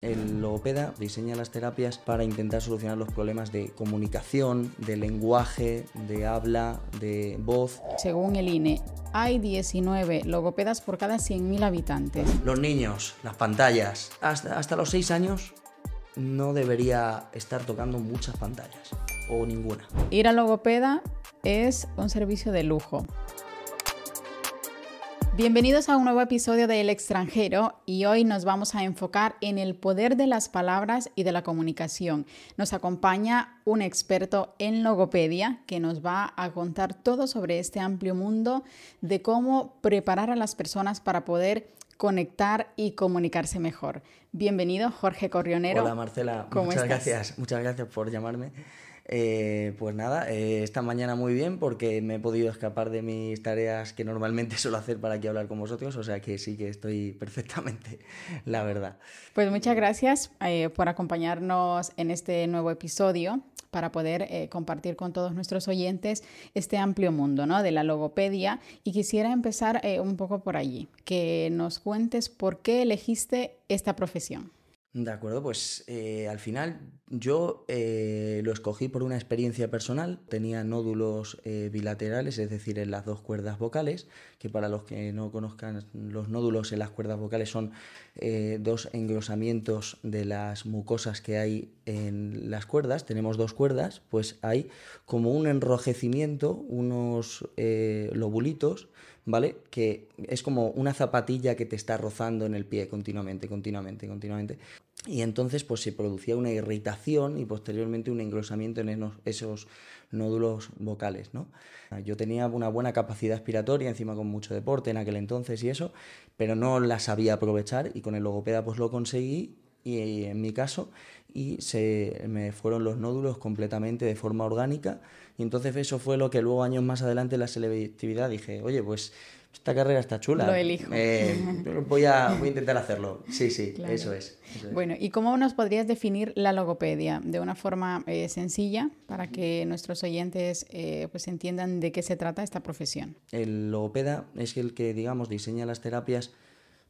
El logopeda diseña las terapias para intentar solucionar los problemas de comunicación, de lenguaje, de habla, de voz. Según el INE, hay 19 logopedas por cada 100.000 habitantes. Los niños, las pantallas, hasta los 6 años no debería estar tocando muchas pantallas o ninguna. Ir al logopeda es un servicio de lujo. Bienvenidos a un nuevo episodio de El extranjero y hoy nos vamos a enfocar en el poder de las palabras y de la comunicación. Nos acompaña un experto en logopedia que nos va a contar todo sobre este amplio mundo de cómo preparar a las personas para poder conectar y comunicarse mejor. Bienvenido, Jorge Corrionero. Hola Marcela, muchas gracias por llamarme. Pues nada, esta mañana muy bien porque me he podido escapar de mis tareas que normalmente suelo hacer para aquí hablar con vosotros, o sea que sí que estoy perfectamente, la verdad. Pues muchas gracias por acompañarnos en este nuevo episodio para poder compartir con todos nuestros oyentes este amplio mundo, ¿no?, de la logopedia. Y quisiera empezar un poco por allí, que nos cuentes por qué elegiste esta profesión. De acuerdo, pues al final yo lo escogí por una experiencia personal. Tenía nódulos bilaterales, es decir, en las dos cuerdas vocales, que para los que no conozcan, los nódulos en las cuerdas vocales son dos engrosamientos de las mucosas que hay en las cuerdas. Tenemos dos cuerdas, pues hay como un enrojecimiento, unos lobulitos, ¿vale? Que es como una zapatilla que te está rozando en el pie continuamente. Y entonces pues se producía una irritación y posteriormente un engrosamiento en esos nódulos vocales, ¿no? Yo tenía una buena capacidad expiratoria, encima con mucho deporte en aquel entonces y eso, pero no la sabía aprovechar y con el logopeda pues lo conseguí. Y en mi caso, se me fueron los nódulos completamente de forma orgánica, y entonces eso fue lo que luego años más adelante en la selectividad dije, oye, pues esta carrera está chula. Lo elijo. Voy a intentar hacerlo. Sí, claro. Eso es. Bueno, ¿y cómo nos podrías definir la logopedia de una forma sencilla para que nuestros oyentes pues entiendan de qué se trata esta profesión? El logopeda es el que, digamos, diseña las terapias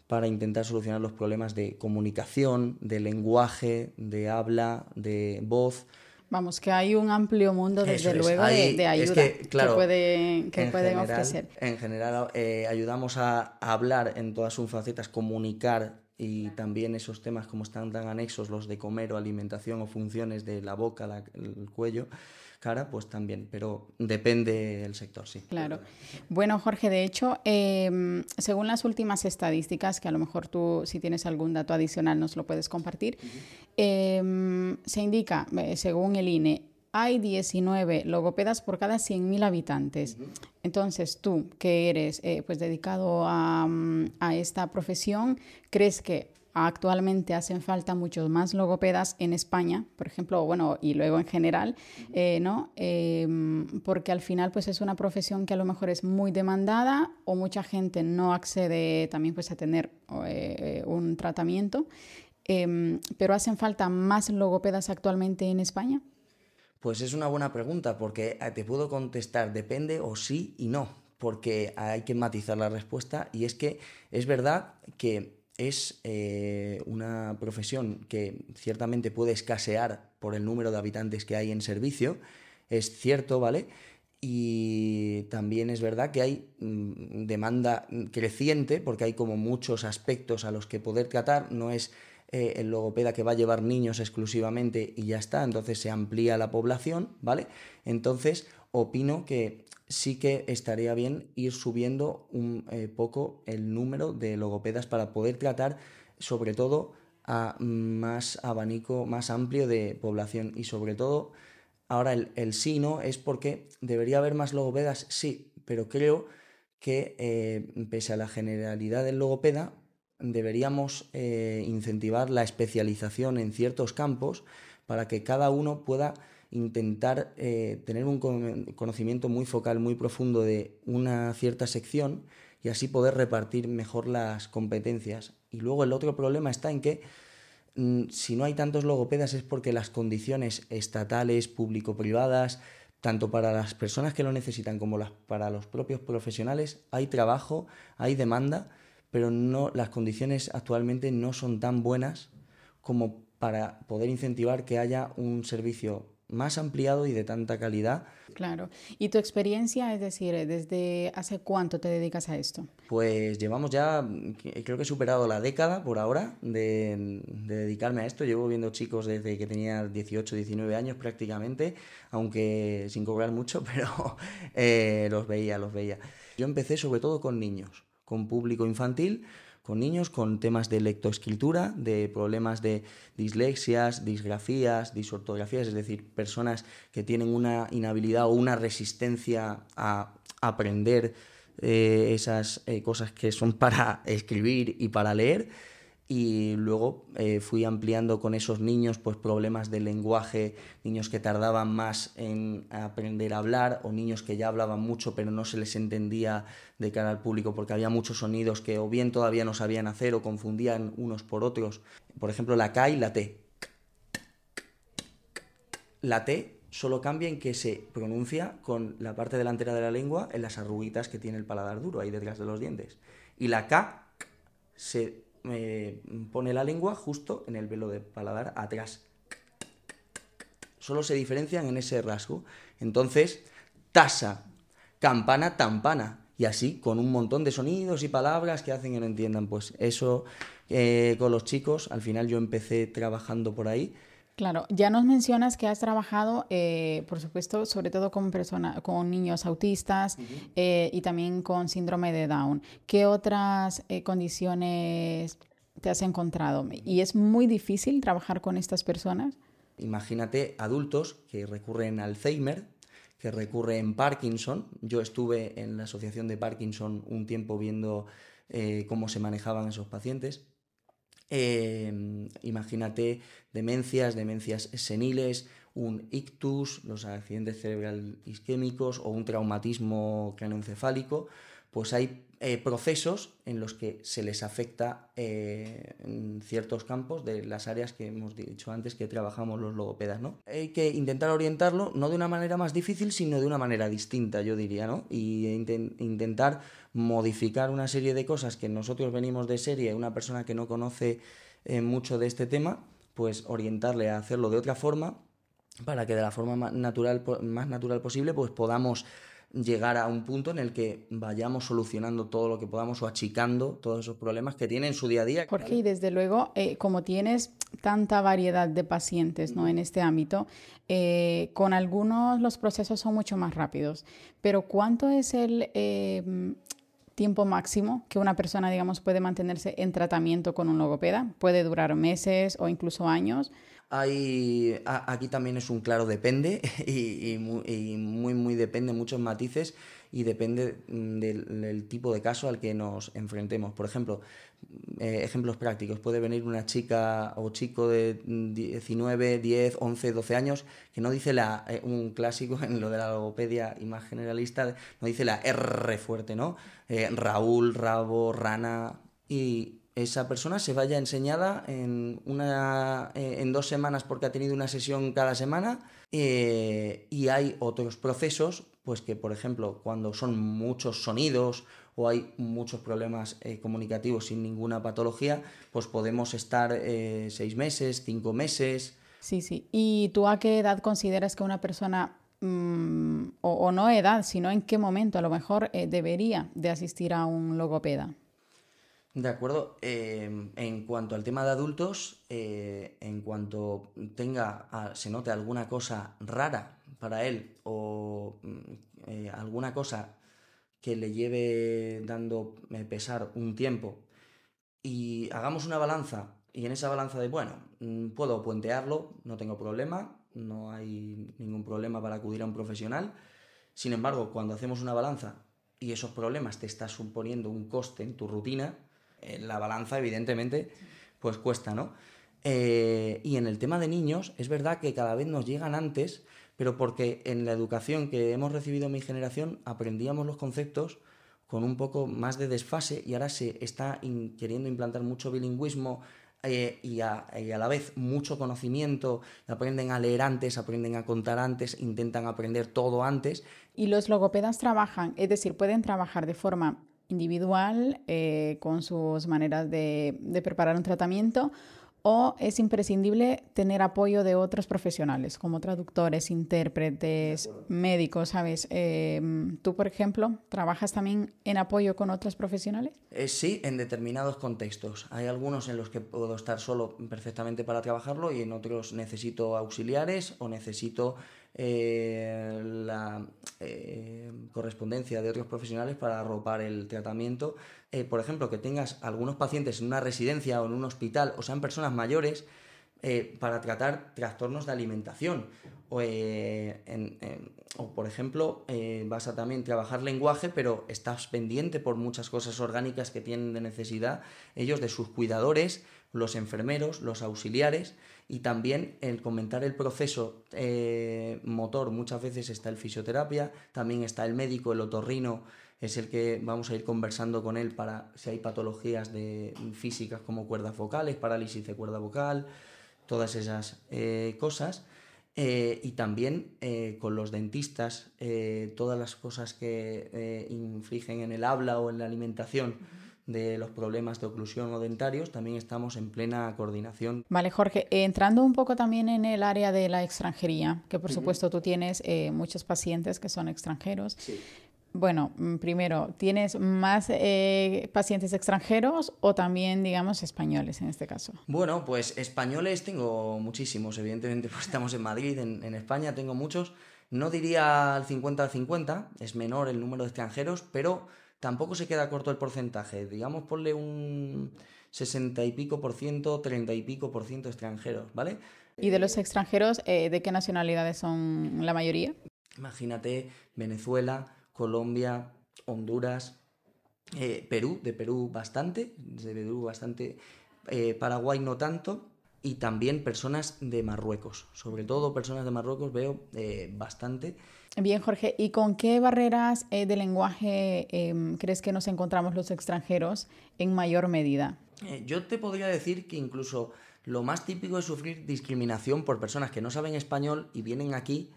para intentar solucionar los problemas de comunicación, de lenguaje, de habla, de voz. Vamos, que hay un amplio mundo, desde luego, de ayuda que pueden ofrecer. En general, ayudamos a hablar en todas sus facetas, comunicar, y también esos temas como están tan anexos, los de comer o alimentación o funciones de la boca, el cuello, cara, pues también, pero depende del sector, sí. Claro. Bueno, Jorge, de hecho, según las últimas estadísticas, que a lo mejor tú, si tienes algún dato adicional, nos lo puedes compartir, se indica, según el INE, hay 19 logopedas por cada 100.000 habitantes. Entonces, tú, que eres pues dedicado a esta profesión, ¿crees que actualmente hacen falta muchos más logopedas en España, por ejemplo, bueno, y luego en general, ¿no? Porque al final pues es una profesión que a lo mejor es muy demandada o mucha gente no accede también pues a tener un tratamiento, pero ¿hacen falta más logopedas actualmente en España? Pues es una buena pregunta, porque te puedo contestar depende o sí y no, porque hay que matizar la respuesta, y es que es verdad que es una profesión que ciertamente puede escasear por el número de habitantes que hay en servicio, es cierto, ¿vale? Y también es verdad que hay demanda creciente, porque hay como muchos aspectos a los que poder tratar, no es el logopeda que va a llevar niños exclusivamente y ya está, entonces se amplía la población, ¿vale? Entonces opino que sí que estaría bien ir subiendo un poco el número de logopedas para poder tratar sobre todo a más abanico, más amplio de población. Y sobre todo, ahora el sí no es porque debería haber más logopedas, sí, pero creo que pese a la generalidad del logopeda, deberíamos incentivar la especialización en ciertos campos para que cada uno pueda intentar tener un conocimiento muy focal, muy profundo de una cierta sección, y así poder repartir mejor las competencias. Y luego el otro problema está en que si no hay tantos logopedas es porque las condiciones estatales, público-privadas, tanto para las personas que lo necesitan como para los propios profesionales, hay trabajo, hay demanda, pero no, las condiciones actualmente no son tan buenas como para poder incentivar que haya un servicio más ampliado y de tanta calidad. Claro. ¿Y tu experiencia, es decir, desde hace cuánto te dedicas a esto? Pues llevamos ya, creo que he superado la década por ahora de dedicarme a esto. Llevo viendo chicos desde que tenía 18, 19 años prácticamente, aunque sin cobrar mucho, pero los veía. Yo empecé sobre todo con niños, con público infantil, con niños con temas de lectoescritura, de problemas de dislexias, disgrafías, disortografías, es decir, personas que tienen una inhabilidad o una resistencia a aprender esas cosas que son para escribir y para leer. Y luego fui ampliando con esos niños pues problemas de lenguaje, niños que tardaban más en aprender a hablar o niños que ya hablaban mucho pero no se les entendía de cara al público porque había muchos sonidos que o bien todavía no sabían hacer o confundían unos por otros. Por ejemplo, la K y la T. La T solo cambia en que se pronuncia con la parte delantera de la lengua en las arruguitas que tiene el paladar duro ahí detrás de los dientes. Y la K se pone la lengua justo en el velo de paladar atrás. Solo se diferencian en ese rasgo. Entonces, tasa, campana, tampana. Y así, con un montón de sonidos y palabras que hacen que no entiendan. Pues eso con los chicos, al final yo empecé trabajando por ahí. Claro, ya nos mencionas que has trabajado, por supuesto, sobre todo con niños autistas y también con síndrome de Down. ¿Qué otras condiciones te has encontrado? ¿Y es muy difícil trabajar con estas personas? Imagínate adultos que recurren a Alzheimer, que recurren a Parkinson. Yo estuve en la asociación de Parkinson un tiempo viendo cómo se manejaban esos pacientes. Imagínate demencias seniles, un ictus, los accidentes cerebral isquémicos o un traumatismo craneoencefálico, pues hay procesos en los que se les afecta en ciertos campos de las áreas que hemos dicho antes que trabajamos los logopedas, ¿no? Hay que intentar orientarlo no de una manera más difícil, sino de una manera distinta, yo diría, ¿no? Y intentar modificar una serie de cosas que nosotros venimos de serie, una persona que no conoce mucho de este tema, pues orientarle a hacerlo de otra forma para que de la forma más natural posible pues podamos llegar a un punto en el que vayamos solucionando todo lo que podamos o achicando todos esos problemas que tiene en su día a día. Jorge, y desde luego, como tienes tanta variedad de pacientes, ¿no?, en este ámbito, con algunos los procesos son mucho más rápidos, pero ¿cuánto es el tiempo máximo que una persona, digamos, puede mantenerse en tratamiento con un logopeda? ¿Puede durar meses o incluso años? Aquí también es un claro depende y muy depende, muchos matices y depende del tipo de caso al que nos enfrentemos. Por ejemplo, ejemplos prácticos, puede venir una chica o chico de 19, 10, 11, 12 años que no dice un clásico en lo de la logopedia y más generalista, no dice la R fuerte, ¿no? Raúl, rabo, rana, y esa persona se vaya enseñada en 2 semanas porque ha tenido una sesión cada semana, y hay otros procesos pues que, por ejemplo, cuando son muchos sonidos o hay muchos problemas comunicativos sin ninguna patología, pues podemos estar 6 meses, 5 meses. Sí, sí. ¿Y tú a qué edad consideras que una persona, o no edad, sino en qué momento a lo mejor debería de asistir a un logopeda? De acuerdo. En cuanto al tema de adultos, en cuanto se note alguna cosa rara para él o alguna cosa que le lleve dando pesar un tiempo y hagamos una balanza y en esa balanza bueno, puedo puentearlo, no tengo problema, no hay ningún problema para acudir a un profesional. Sin embargo, cuando hacemos una balanza y esos problemas te están suponiendo un coste en tu rutina, la balanza evidentemente pues cuesta, ¿no? Y en el tema de niños es verdad que cada vez nos llegan antes, pero porque en la educación que hemos recibido en mi generación aprendíamos los conceptos con un poco más de desfase y ahora se está queriendo implantar mucho bilingüismo y a la vez mucho conocimiento, aprenden a leer antes, aprenden a contar antes, intentan aprender todo antes. Y los logopedas trabajan, es decir, pueden trabajar de forma individual con sus maneras de preparar un tratamiento, ¿O es imprescindible tener apoyo de otros profesionales, como traductores, intérpretes, médicos, ¿sabes? Tú, por ejemplo, ¿trabajas también en apoyo con otros profesionales? Sí, en determinados contextos. Hay algunos en los que puedo estar solo perfectamente para trabajarlo y en otros necesito auxiliares o necesito la correspondencia de otros profesionales para arropar el tratamiento. Por ejemplo, que tengas algunos pacientes en una residencia o en un hospital o sean personas mayores para tratar trastornos de alimentación. O por ejemplo, vas a también trabajar lenguaje, pero estás pendiente por muchas cosas orgánicas que tienen de necesidad ellos de sus cuidadores, los enfermeros, los auxiliares, y también el comentar el proceso motor. Muchas veces está el fisioterapia, también está el médico, el otorrino, es el que vamos a ir conversando con él para si hay patologías físicas como cuerdas vocales, parálisis de cuerda vocal, todas esas cosas. Y también con los dentistas, todas las cosas que infligen en el habla o en la alimentación de los problemas de oclusión o dentarios, también estamos en plena coordinación. Vale, Jorge, entrando un poco también en el área de la extranjería, que por supuesto tú tienes muchos pacientes que son extranjeros. Sí. Bueno, primero, ¿tienes más pacientes extranjeros o también, digamos, españoles en este caso? Bueno, pues españoles tengo muchísimos, evidentemente, pues estamos en Madrid, en España tengo muchos. No diría al 50 al 50, es menor el número de extranjeros, pero tampoco se queda corto el porcentaje. Digamos, ponle un 60 y pico por ciento, 30 y pico por ciento extranjeros, ¿vale? ¿Y de los extranjeros, de qué nacionalidades son la mayoría? Imagínate Venezuela, Colombia, Honduras, Perú, de Perú bastante, Paraguay no tanto, y también personas de Marruecos, sobre todo personas de Marruecos veo bastante. Bien, Jorge, ¿y con qué barreras de lenguaje crees que nos encontramos los extranjeros en mayor medida? Yo te podría decir que incluso lo más típico es sufrir discriminación por personas que no saben español y vienen aquí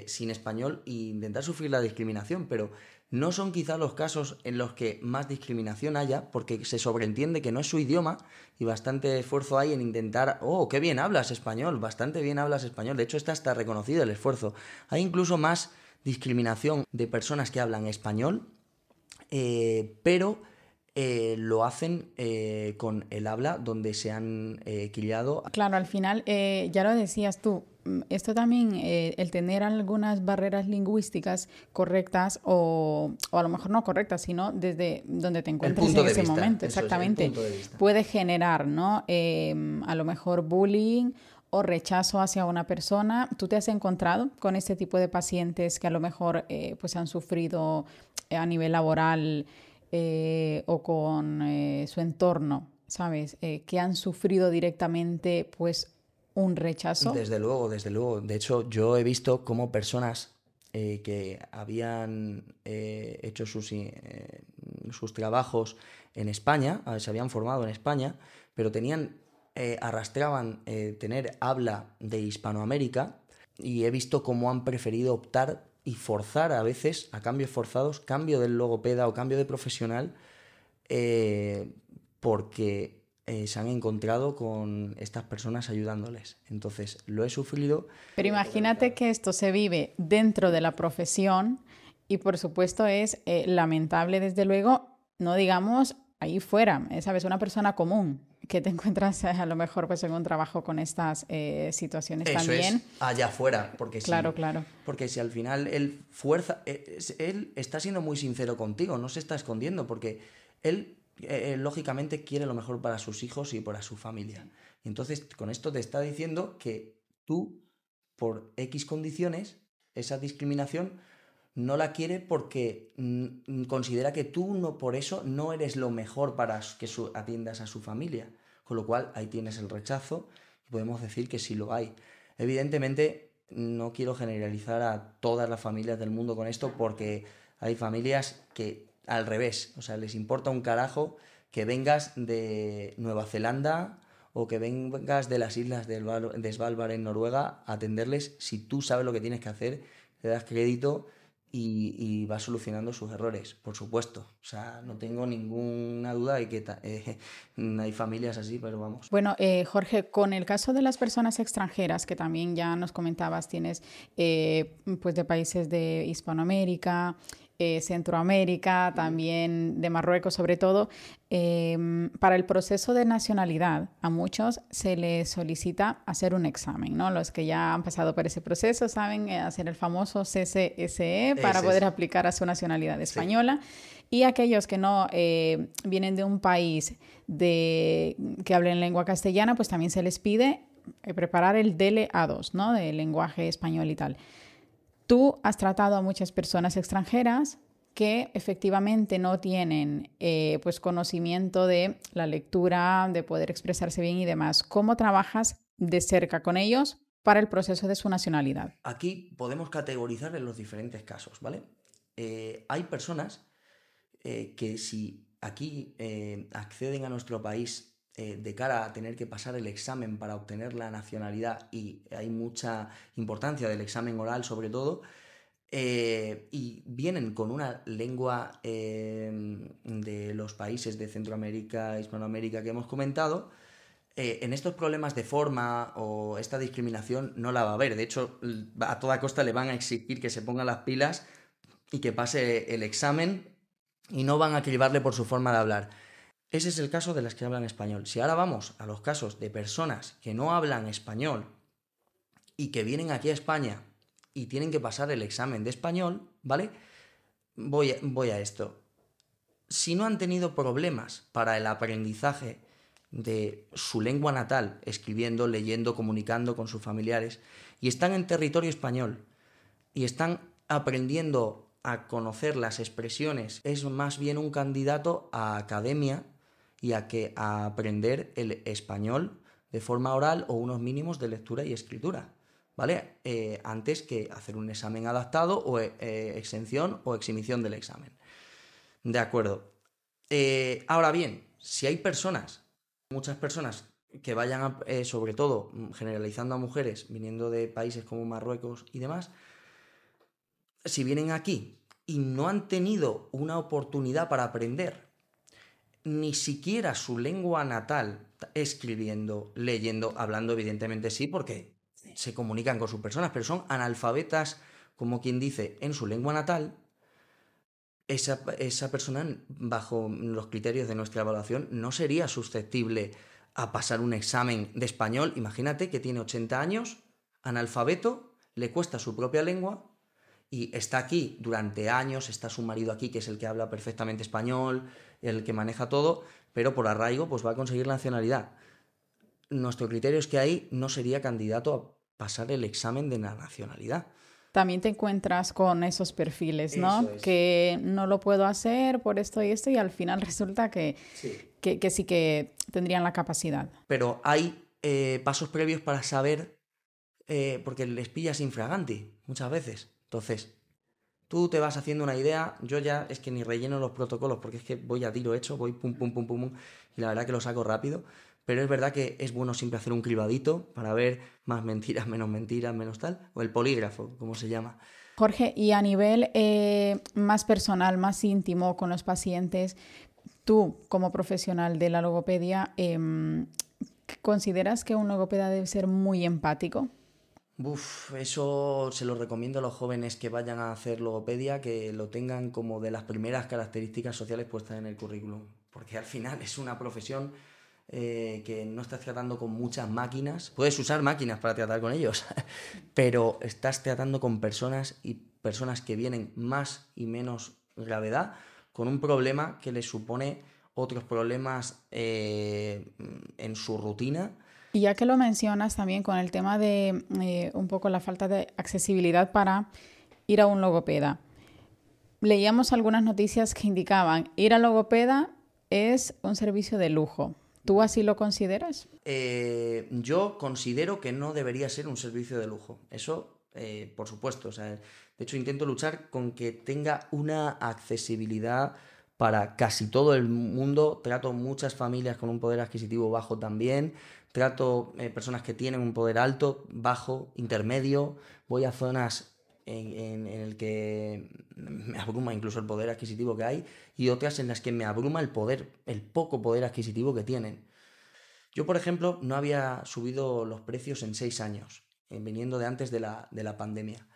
sin español e intentar sufrir la discriminación, pero no son quizá los casos en los que más discriminación haya, porque se sobreentiende que no es su idioma y bastante esfuerzo hay en intentar, oh, qué bien hablas español, bastante bien hablas español, de hecho está hasta reconocido el esfuerzo. Hay incluso más discriminación de personas que hablan español, pero lo hacen con el habla donde se han criado. Claro, al final, ya lo decías tú, esto también, el tener algunas barreras lingüísticas correctas o a lo mejor no correctas, sino desde donde te encuentres en ese momento, exactamente, puede generar, ¿no? A lo mejor bullying o rechazo hacia una persona. ¿Tú te has encontrado con este tipo de pacientes que a lo mejor pues han sufrido a nivel laboral o con su entorno, ¿sabes? Que han sufrido directamente pues un rechazo? Desde luego, desde luego. De hecho, yo he visto cómo personas que habían hecho sus trabajos en España, se habían formado en España, pero arrastraban tener habla de Hispanoamérica, y he visto cómo han preferido optar y forzar a veces, a cambios forzados, cambio del logopeda o cambio de profesional, porque se han encontrado con estas personas ayudándoles. Entonces, lo he sufrido. Pero imagínate que esto se vive dentro de la profesión y, por supuesto, es lamentable, desde luego, no digamos ahí fuera, ¿sabes? Una persona común que te encuentras a lo mejor pues en un trabajo con estas situaciones. Eso también. Es allá afuera, porque claro. Porque si al final él está siendo muy sincero contigo, no se está escondiendo, porque él lógicamente quiere lo mejor para sus hijos y para su familia. Y entonces con esto te está diciendo que tú, por X condiciones, esa discriminación no la quiere porque considera que tú no, por eso no eres lo mejor para que atiendas a su familia. Con lo cual ahí tienes el rechazo y podemos decir que sí lo hay. Evidentemente no quiero generalizar a todas las familias del mundo con esto, porque hay familias que al revés, o sea, les importa un carajo que vengas de Nueva Zelanda o que vengas de las islas de Svalbard en Noruega a atenderles. Si tú sabes lo que tienes que hacer, le das crédito y va solucionando sus errores, por supuesto. O sea, no tengo ninguna duda de que hay familias así, pero vamos. Bueno, Jorge, con el caso de las personas extranjeras, que también ya nos comentabas, tienes pues de países de Hispanoamérica, Centroamérica, también de Marruecos sobre todo, para el proceso de nacionalidad a muchos se les solicita hacer un examen, ¿no? Los que ya han pasado por ese proceso saben hacer el famoso CCSE para poder aplicar a su nacionalidad española. Sí. Y aquellos que no vienen de un país que hablen lengua castellana, pues también se les pide preparar el DLA2, ¿no? De lenguaje español y tal. Tú has tratado a muchas personas extranjeras que efectivamente no tienen pues conocimiento de la lectura, de poder expresarse bien y demás. ¿Cómo trabajas de cerca con ellos para el proceso de su nacionalidad? Aquí podemos categorizar en los diferentes casos, ¿vale? Hay personas que si aquí acceden a nuestro país de cara a tener que pasar el examen para obtener la nacionalidad, y hay mucha importancia del examen oral sobre todo, y vienen con una lengua de los países de Centroamérica, Hispanoamérica que hemos comentado, en estos problemas de forma o esta discriminación no la va a haber. De hecho, a toda costa le van a exigir que se ponga las pilas y que pase el examen, y no van a cribarle por su forma de hablar. Ese es el caso de las que hablan español. Si ahora vamos a los casos de personas que no hablan español y que vienen aquí a España y tienen que pasar el examen de español, ¿vale? Voy a esto. Si no han tenido problemas para el aprendizaje de su lengua natal, escribiendo, leyendo, comunicando con sus familiares, y están en territorio español y están aprendiendo a conocer las expresiones, es más bien un candidato a academia y a aprender el español de forma oral o unos mínimos de lectura y escritura, ¿vale? Antes que hacer un examen adaptado o exención o exhibición del examen. De acuerdo. Ahora bien, si hay muchas personas que vayan, sobre todo generalizando a mujeres, viniendo de países como Marruecos y demás, si vienen aquí y no han tenido una oportunidad para aprender ni siquiera su lengua natal, escribiendo, leyendo, hablando, evidentemente sí, porque se comunican con sus personas, pero son analfabetas, como quien dice, en su lengua natal, esa persona, bajo los criterios de nuestra evaluación, no sería susceptible a pasar un examen de español. Imagínate que tiene 80 años, analfabeto, le cuesta su propia lengua y está aquí durante años, está su marido aquí, que es el que habla perfectamente español, el que maneja todo, pero por arraigo pues va a conseguir la nacionalidad. Nuestro criterio es que ahí no sería candidato a pasar el examen de la nacionalidad. También te encuentras con esos perfiles, ¿no? Que no lo puedo hacer por esto y esto, y al final resulta que sí que tendrían la capacidad. Pero hay pasos previos para saber, porque les pillas infraganti muchas veces. Entonces, tú te vas haciendo una idea. Yo ya es que ni relleno los protocolos porque es que voy a tiro hecho, voy pum, pum, pum, pum, pum, y la verdad que lo saco rápido. Pero es verdad que es bueno siempre hacer un cribadito para ver más mentiras, menos tal, o el polígrafo, como se llama. Jorge, y a nivel más personal, más íntimo con los pacientes, tú como profesional de la logopedia, ¿consideras que un logopeda debe ser muy empático? Eso se lo recomiendo a los jóvenes que vayan a hacer logopedia, que lo tengan como de las primeras características sociales puestas en el currículum, porque al final es una profesión que no estás tratando con muchas máquinas. Puedes usar máquinas para tratar con ellos, pero estás tratando con personas, y personas que vienen más y menos gravedad, con un problema que les supone otros problemas en su rutina. Y ya que lo mencionas también con el tema de un poco la falta de accesibilidad para ir a un logopeda. Leíamos algunas noticias que indicaban ir al logopeda es un servicio de lujo. ¿Tú así lo consideras? Yo considero que no debería ser un servicio de lujo. Eso, por supuesto. O sea, de hecho, intento luchar con que tenga una accesibilidad para casi todo el mundo. Trato muchas familias con un poder adquisitivo bajo también. Trato personas que tienen un poder alto, bajo, intermedio. Voy a zonas en el que me abruma incluso el poder adquisitivo que hay, y otras en las que me abruma el poco poder adquisitivo que tienen. Yo, por ejemplo, no había subido los precios en 6 años, viniendo de antes de la pandemia.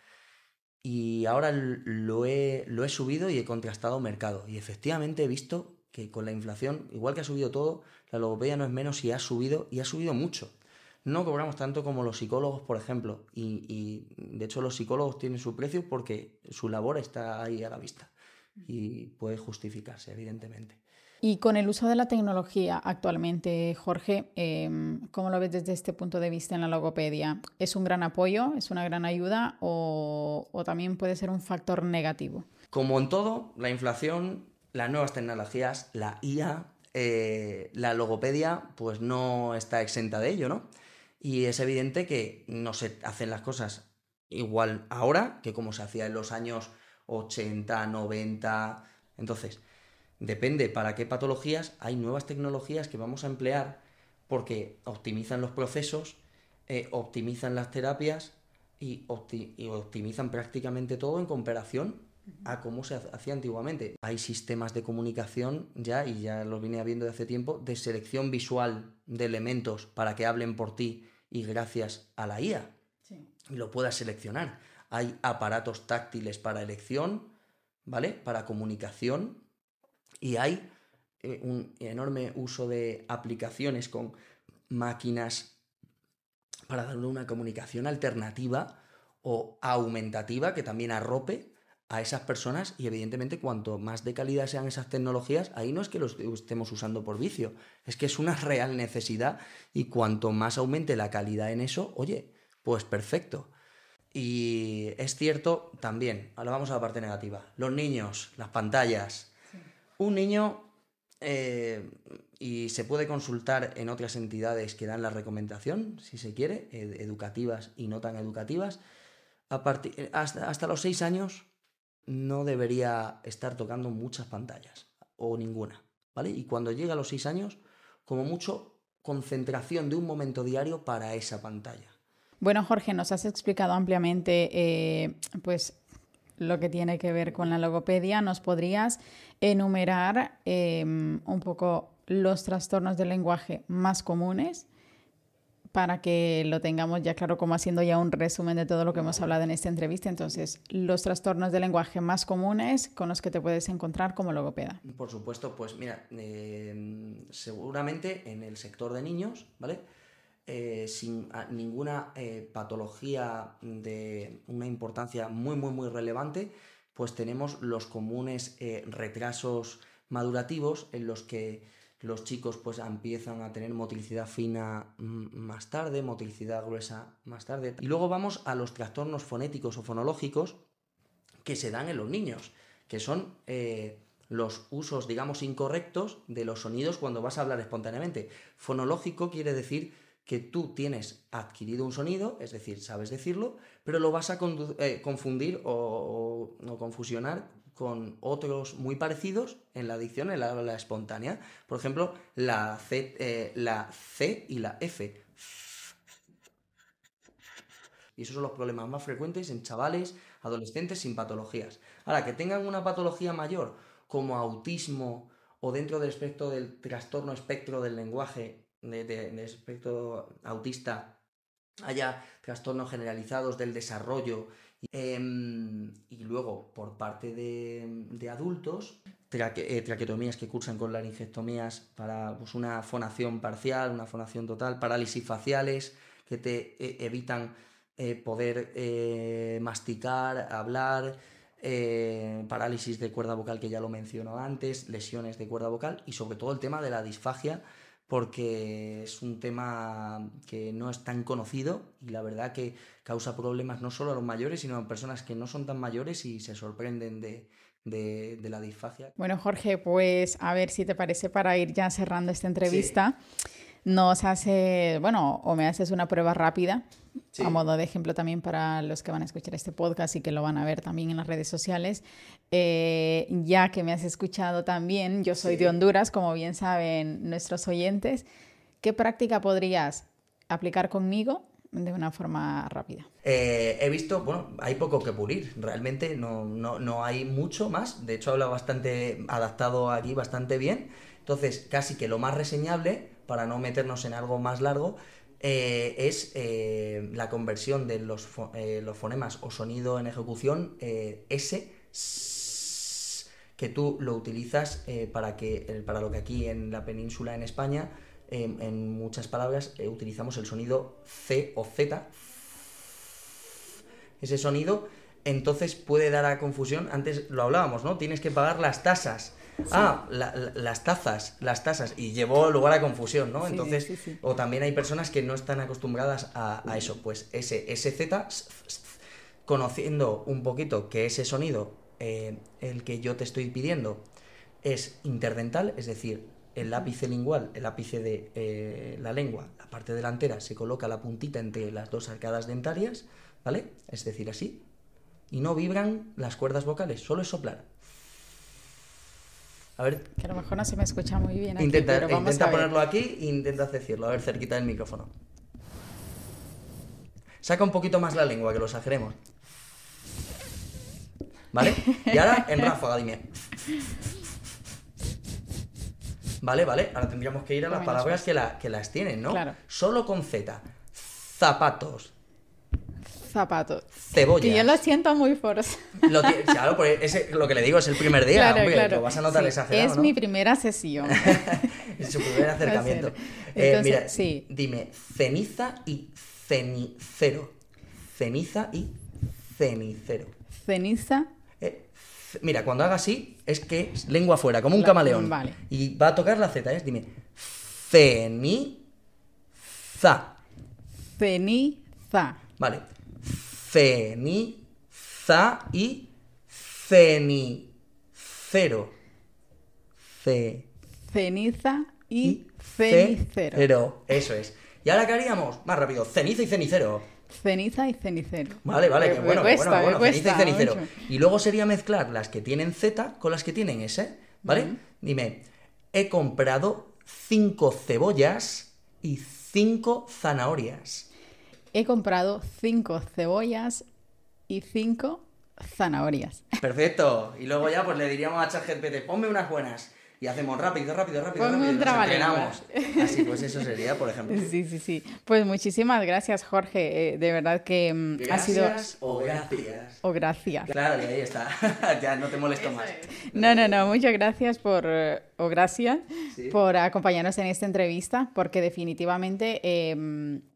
Y ahora lo he subido y he contrastado mercado. Y efectivamente he visto que con la inflación, igual que ha subido todo, la logopedia no es menos y ha subido mucho. No cobramos tanto como los psicólogos, por ejemplo. Y de hecho los psicólogos tienen su precio porque su labor está ahí a la vista. Y puede justificarse, evidentemente. Y con el uso de la tecnología actualmente, Jorge, ¿cómo lo ves desde este punto de vista en la logopedia? ¿Es un gran apoyo, es una gran ayuda o también puede ser un factor negativo? Como en todo, la inflación, las nuevas tecnologías, la IA, la logopedia, pues no está exenta de ello, ¿no? Y es evidente que no se hacen las cosas igual ahora que como se hacía en los años 80, 90. Entonces, depende para qué patologías, hay nuevas tecnologías que vamos a emplear porque optimizan los procesos, optimizan las terapias y optimizan prácticamente todo en comparación a cómo se hacía antiguamente. Hay sistemas de comunicación ya, y ya los vine viendo de hace tiempo, de selección visual de elementos para que hablen por ti y gracias a la IA lo puedas seleccionar. Hay aparatos táctiles para elección, ¿vale? Para comunicación. Y hay un enorme uso de aplicaciones con máquinas para darle una comunicación alternativa o aumentativa que también arrope a esas personas, y evidentemente cuanto más de calidad sean esas tecnologías, ahí no es que los estemos usando por vicio, es que es una real necesidad, y cuanto más aumente la calidad en eso, oye, pues perfecto. Y es cierto también, ahora vamos a la parte negativa, los niños, las pantallas. Un niño, y se puede consultar en otras entidades que dan la recomendación, si se quiere, educativas y no tan educativas, hasta los 6 años no debería estar tocando muchas pantallas, o ninguna, ¿vale? Y cuando llega a los 6 años, como mucho, concentración de un momento diario para esa pantalla. Bueno, Jorge, nos has explicado ampliamente pues lo que tiene que ver con la logopedia. ¿Nos podrías enumerar un poco los trastornos del lenguaje más comunes para que lo tengamos ya claro, como haciendo ya un resumen de todo lo que hemos hablado en esta entrevista? Entonces, los trastornos del lenguaje más comunes con los que te puedes encontrar como logopeda. Por supuesto, pues mira, seguramente en el sector de niños, ¿vale? Sin ninguna patología de una importancia muy, muy, muy relevante, pues tenemos los comunes retrasos madurativos en los que los chicos pues empiezan a tener motricidad fina más tarde, motricidad gruesa más tarde. Y luego vamos a los trastornos fonéticos o fonológicos que se dan en los niños, que son los usos, digamos, incorrectos de los sonidos cuando vas a hablar espontáneamente. Fonológico quiere decir que tú tienes adquirido un sonido, es decir, sabes decirlo, pero lo vas a confundir o confusionar con otros muy parecidos en la dicción, en la habla espontánea. Por ejemplo, la C y la F. Y esos son los problemas más frecuentes en chavales, adolescentes sin patologías. Ahora, que tengan una patología mayor, como autismo o dentro del espectro del trastorno espectro del lenguaje, de espectro autista, haya trastornos generalizados del desarrollo, y luego por parte de adultos, traqueotomías que cursan con laringectomías para pues, una fonación parcial, una fonación total, parálisis faciales que te evitan poder masticar, hablar, parálisis de cuerda vocal que ya lo menciono antes, lesiones de cuerda vocal, y sobre todo el tema de la disfagia, porque es un tema que no es tan conocido y la verdad que causa problemas no solo a los mayores, sino a personas que no son tan mayores y se sorprenden de la disfagia. Bueno, Jorge, pues a ver si te parece, para ir ya cerrando esta entrevista, nos hace, bueno, o me haces una prueba rápida, a modo de ejemplo también para los que van a escuchar este podcast y que lo van a ver también en las redes sociales. Ya que me has escuchado también, yo soy de Honduras, como bien saben nuestros oyentes. ¿Qué práctica podrías aplicar conmigo de una forma rápida. He visto, bueno, hay poco que pulir, realmente no hay mucho más, de hecho habla bastante, adaptado aquí bastante bien, entonces casi que lo más reseñable, para no meternos en algo más largo, es la conversión de los fonemas o sonido en ejecución S, que tú lo utilizas para lo que aquí en la península en España, en muchas palabras, utilizamos el sonido C o Z. Ese sonido, entonces puede dar a confusión. Antes lo hablábamos, ¿no? Tienes que pagar las tasas. Sí. Las tasas, y llevó lugar a confusión, ¿no? Sí, entonces, sí. o también hay personas que no están acostumbradas a eso. Pues ese SZ, conociendo un poquito que ese sonido, el que yo te estoy pidiendo, es interdental, es decir, el ápice lingual, el ápice de la lengua, la parte delantera, se coloca la puntita entre las dos arcadas dentarias, ¿vale? Es decir, así. Y no vibran las cuerdas vocales, solo es soplar. A ver. Que a lo mejor no se me escucha muy bien aquí, intenta pero vamos a ver. Ponerlo aquí e intenta decirlo, a ver, cerquita del micrófono. Saca un poquito más la lengua, que lo exageremos. ¿Vale? Y ahora en ráfaga, dime. Vale. Ahora tendríamos que ir a las palabras que las tienen, ¿no? Claro. Solo con Z. Zapatos. Cebollas. Que yo lo siento muy forzado. Claro, pues lo que le digo es el primer día, claro, hombre, claro. Lo vas a notar exagerado, es ¿no? mi primera sesión. Es su primer acercamiento. Entonces, mira, sí. Dime, ceniza y cenicero. Ceniza y cenicero. Ceniza. Mira, cuando haga así, es que es lengua fuera, como un camaleón. Vale. Y va a tocar la Z, ¿eh? Dime, ceniza. Ceniza. Vale. Ceniza y cenicero. Ceniza y cenicero. Eso es. ¿Y ahora qué haríamos? Más rápido. Ceniza y cenicero. Ceniza y cenicero. Vale, qué bueno, cuesta, ceniza y cenicero. Mucho. Y luego sería mezclar las que tienen Z con las que tienen S, ¿vale? Dime, he comprado 5 cebollas y 5 zanahorias. He comprado 5 cebollas y 5 zanahorias. Perfecto. Y luego ya pues le diríamos a ChatGPT, ponme unas buenas. Y hacemos rápido. Ponme un trabalengua. Así pues eso sería, por ejemplo. Sí. Pues muchísimas gracias, Jorge. De verdad que ha sido... Gracias o gracias. O gracias. Claro, y ahí está. Ya no te molesto más. No. Muchas gracias por acompañarnos en esta entrevista, porque definitivamente,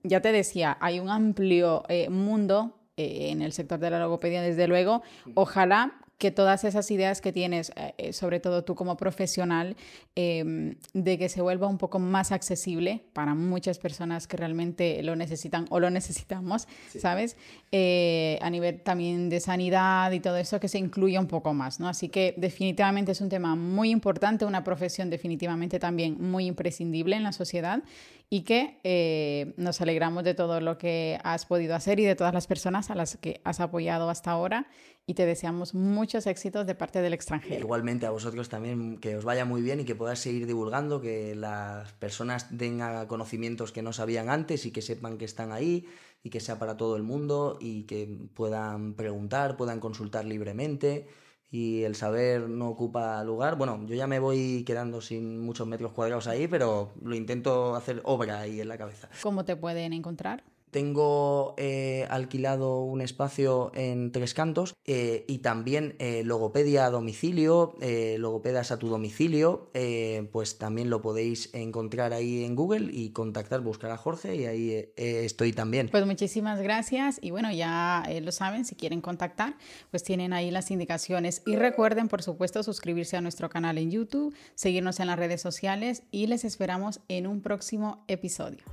ya te decía, hay un amplio mundo en el sector de la logopedia, desde luego. Ojalá que todas esas ideas que tienes, sobre todo tú como profesional, de que se vuelva un poco más accesible para muchas personas que realmente lo necesitan o lo necesitamos, sí. ¿Sabes? A nivel también de sanidad y todo eso, que se incluya un poco más, ¿no? Así que definitivamente es un tema muy importante, una profesión definitivamente también muy imprescindible en la sociedad, y que nos alegramos de todo lo que has podido hacer y de todas las personas a las que has apoyado hasta ahora, y te deseamos muchos éxitos de parte del extranjero. Igualmente a vosotros también, que os vaya muy bien y que podáis seguir divulgando, que las personas tengan conocimientos que no sabían antes y que sepan que están ahí y que sea para todo el mundo y que puedan preguntar, puedan consultar libremente. Y el saber no ocupa lugar. Bueno, yo ya me voy quedando sin muchos metros cuadrados ahí, pero lo intento hacer obra ahí en la cabeza. ¿Cómo te pueden encontrar? Tengo alquilado un espacio en Tres Cantos y también logopedia a domicilio, logopedas a tu domicilio, pues también lo podéis encontrar ahí en Google y contactar, buscar a Jorge, y ahí estoy también. Pues muchísimas gracias, y bueno, ya lo saben, si quieren contactar, pues tienen ahí las indicaciones, y recuerden, por supuesto, suscribirse a nuestro canal en YouTube, seguirnos en las redes sociales, y les esperamos en un próximo episodio.